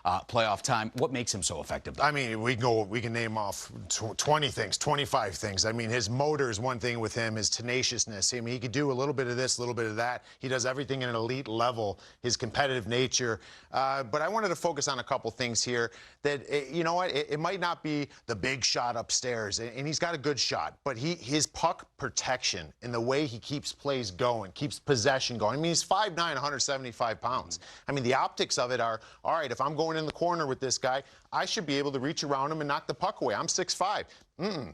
playoff time. What makes him so effective, though? I mean, we can name off 20 things, 25 things. I mean, his motor is one thing with him, his tenaciousness. I mean, he could do a little bit of this, a little bit of that. He does everything at an elite level, his competitive nature. But I wanted to focus on a couple things here that, you know what, it might not be the big shot upstairs, and he's got a good shot, but his puck protection and the way he keeps plays going, keeps possession going. I mean, he's 5'9", 175 pounds. I mean, the optics of it are, all right, if I'm going in the corner with this guy, I should be able to reach around him and knock the puck away. I'm 6'5".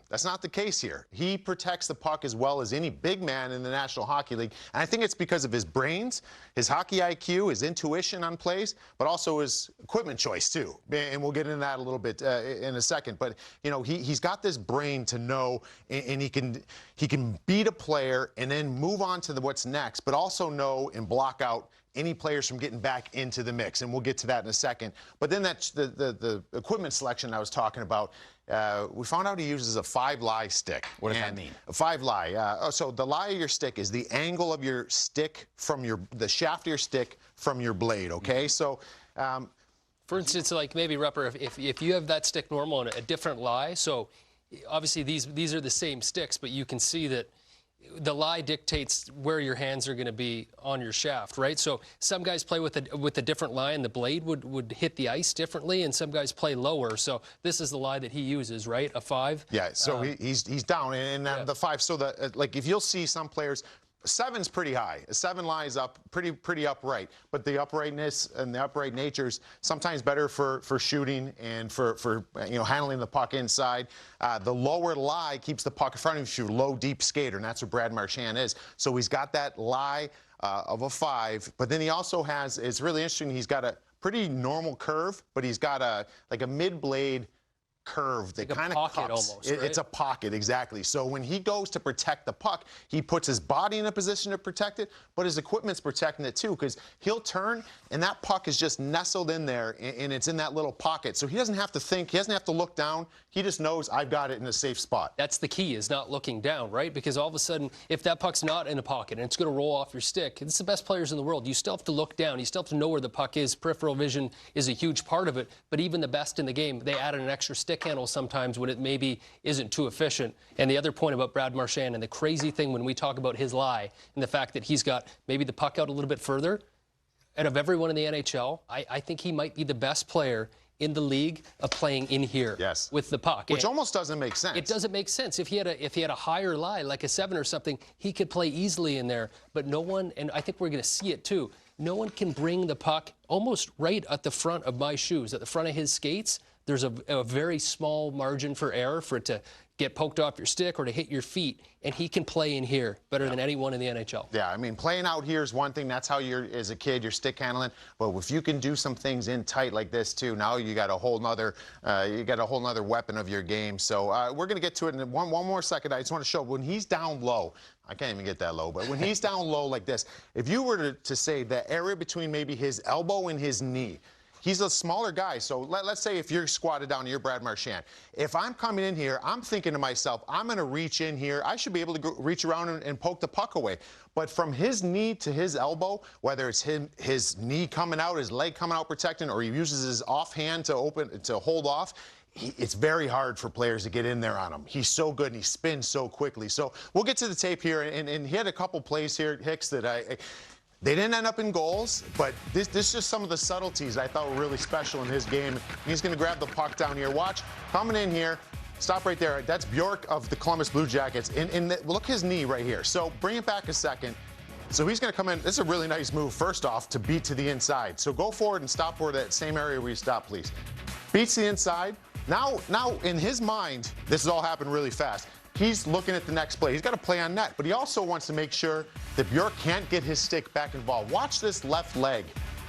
That's not the case here. He protects the puck as well as any big man in the National Hockey League. And I think it's because of his brains, his hockey IQ, his intuition on plays, but also his equipment choice, too. And we'll get into that a little bit in a second. But, you know, he's got this brain to know, and he can beat a player and then move on to what's next, but also know and block out any players from getting back into the mix, and we'll get to that in a second. But then that's the equipment selection I was talking about. We found out he uses a 5-lie stick. What does that mean? A 5-lie. So the lie of your stick is the angle of your stick from the shaft of your stick from your blade, okay? So, for instance, like maybe, Rupper, if you have that stick normal and a different lie, so obviously these are the same sticks, but you can see that the lie dictates where your hands are going to be on your shaft, right? So some guys play with a different lie, and the blade would hit the ice differently, and some guys play lower. So this is the lie that he uses, right? A 5. Yeah. So he's down, and yeah. The 5. So like if you'll see some players. 7's pretty high. A 7 lies up pretty upright, but the uprightness and the upright nature's sometimes better for shooting and for handling the puck inside. The lower lie keeps the puck in front of you, low deep skater, and that's what Brad Marchand is. So he's got that lie of a 5, but then he also has. It's really interesting. He's got a pretty normal curve, but he's got a mid-blade curve that like kind of cups. Almost, right? It's a pocket, exactly. So when he goes to protect the puck, he puts his body in a position to protect it, but his equipment's protecting it too, because he'll turn and that puck is just nestled in there, and it's in that little pocket. So he doesn't have to think, he doesn't have to look down. He just knows I've got it in a safe spot. That's the key, is not looking down, right? Because all of a sudden, if that puck's not in a pocket and it's going to roll off your stick, it's the best players in the world. You still have to look down. You still have to know where the puck is. Peripheral vision is a huge part of it, but even the best in the game, they add an extra stick handle sometimes when it maybe isn't too efficient. And the other point about Brad Marchand, and the crazy thing when we talk about his lie and the fact that he's got maybe the puck out a little bit further, and of everyone in the NHL, I think he might be the best player in the league of playing in here with the puck. Which almost doesn't make sense. It doesn't make sense. If he had a higher lie, like a 7 or something, he could play easily in there. But no one, and I think we're going to see it too, no one can bring the puck almost right at the front of my shoes, at the front of his skates. There's a very small margin for error for it to get poked off your stick or to hit your feet, and he can play in here better than anyone in the NHL. Yeah, I mean, playing out here is one thing. That's how as a kid, you're stick handling. But if you can do some things in tight like this too, now you got a whole nother weapon of your game. So we're going to get to it in one more second. I just want to show when he's down low. I can't even get that low, but when he's down low like this, if you were to say the area between maybe his elbow and his knee, he's a smaller guy, so let's say if you're squatted down, you're Brad Marchand. If I'm coming in here, I'm thinking to myself, I'm going to reach in here. I should be able to reach around and poke the puck away. But from his knee to his elbow, whether it's his knee coming out, his leg coming out protecting, or he uses his offhand to hold off, it's very hard for players to get in there on him. He's so good, and he spins so quickly. So we'll get to the tape here, and he had a couple plays here, Hicks, that they didn't end up in goals, but this is just some of the subtleties I thought were really special in his game. He's going to grab the puck down here. Watch, coming in here. Stop right there. That's Bjork of the Columbus Blue Jackets. Look his knee right here. So bring it back a second. So he's going to come in. This is a really nice move, first off, to beat to the inside. So go forward and stop for that same area where you stopped, please. Beats the inside. Now, in his mind, this has all happened really fast. He's looking at the next play. He's got to play on net, but he also wants to make sure that Bjork can't get his stick back involved. Watch this left leg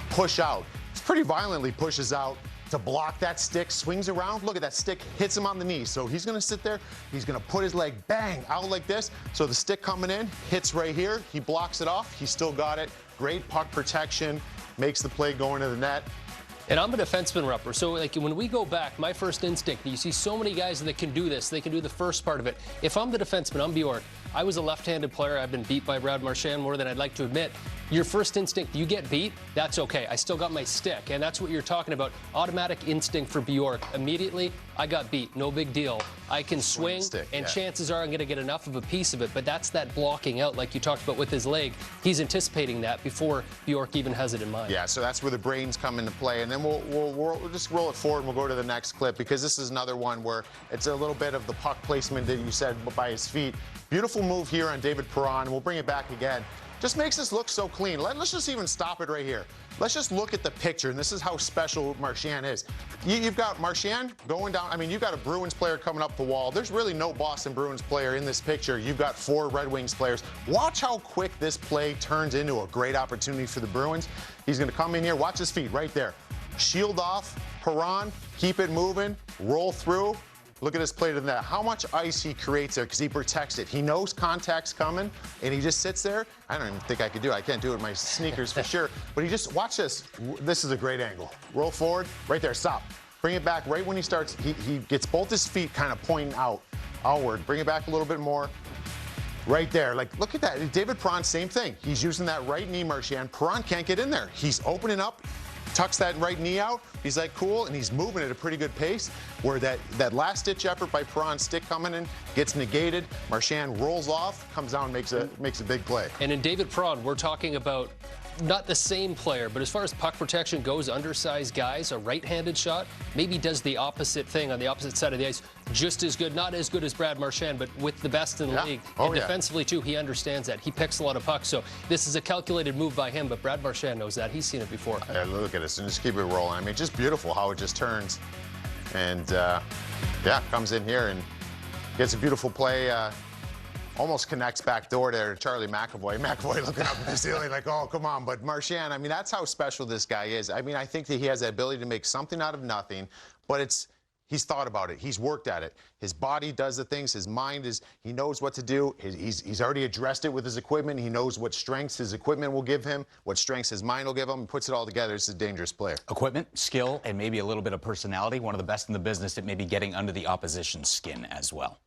push out. It's pretty violently pushes out to block that stick, swings around. Look at that stick, hits him on the knee. So he's going to sit there. He's going to put his leg, bang, out like this. So the stick coming in, hits right here. He blocks it off. He still got it. Great puck protection. Makes the play go into the net. And I'm a defenseman, Rupper. So, like, when we go back, my first instinct, you see so many guys that can do this. They can do the first part of it. If I'm the defenseman, I'm Bjork. I was a left-handed player. I've been beat by Brad Marchand more than I'd like to admit. Your first instinct, you get beat, that's okay. I still got my stick, and that's what you're talking about. Automatic instinct for Bjork. Immediately, I got beat. No big deal. I can swing, and chances are I'm going to get enough of a piece of it, but that's that blocking out like you talked about with his leg. He's anticipating that before Bjork even has it in mind. Yeah, so that's where the brains come into play, and then we'll just roll it forward and we'll go to the next clip, because this is another one where it's a little bit of the puck placement that you said by his feet. Beautiful move here on David Perron, and we'll bring it back again. Just makes this look so clean. Let's just even stop it right here. Let's just look at the picture, and this is how special Marchand is. You've got Marchand going down. I mean, you've got a Bruins player coming up the wall. There's really no Boston Bruins player in this picture. You've got 4 Red Wings players. Watch how quick this play turns into a great opportunity for the Bruins. He's going to come in here. Watch his feet right there. Shield off, Perron, keep it moving, roll through. Look at his play to the net. How much ice he creates there because he protects it. He knows contact's coming, and he just sits there. I don't even think I could do it. I can't do it in my sneakers for sure. But he just, watch this. This is a great angle. Roll forward, right there, stop. Bring it back right when he starts. He gets both his feet kind of pointing outward. Bring it back a little bit more. Right there. Like, look at that. David Perron, same thing. He's using that right knee, Marchand. Perron can't get in there. He's opening up. Tucks that right knee out. He's like, cool, and he's moving at a pretty good pace, where that last-ditch effort by Perron's stick coming in gets negated. Marchand rolls off, comes down, makes a big play. And in David Perron, we're talking about not the same player, but as far as puck protection goes, undersized guys, a right-handed shot, maybe does the opposite thing on the opposite side of the ice just as good, not as good as Brad Marchand, but with the best in the league. And defensively, too, he understands that. He picks a lot of pucks, so this is a calculated move by him, but Brad Marchand knows that. He's seen it before. Look at this, and just keep it rolling. I mean, just beautiful how it just turns. And, yeah, comes in here and gets a beautiful play. Almost connects back door there to Charlie McAvoy. McAvoy looking up at the ceiling like, oh, come on. But Marchand, I mean, that's how special this guy is. I mean, I think that he has the ability to make something out of nothing, but he's thought about it. He's worked at it. His body does the things. His mind he knows what to do. He's already addressed it with his equipment. He knows what strengths his equipment will give him, what strengths his mind will give him. He puts it all together. It's a dangerous player. Equipment, skill, and maybe a little bit of personality. One of the best in the business at maybe getting under the opposition's skin as well.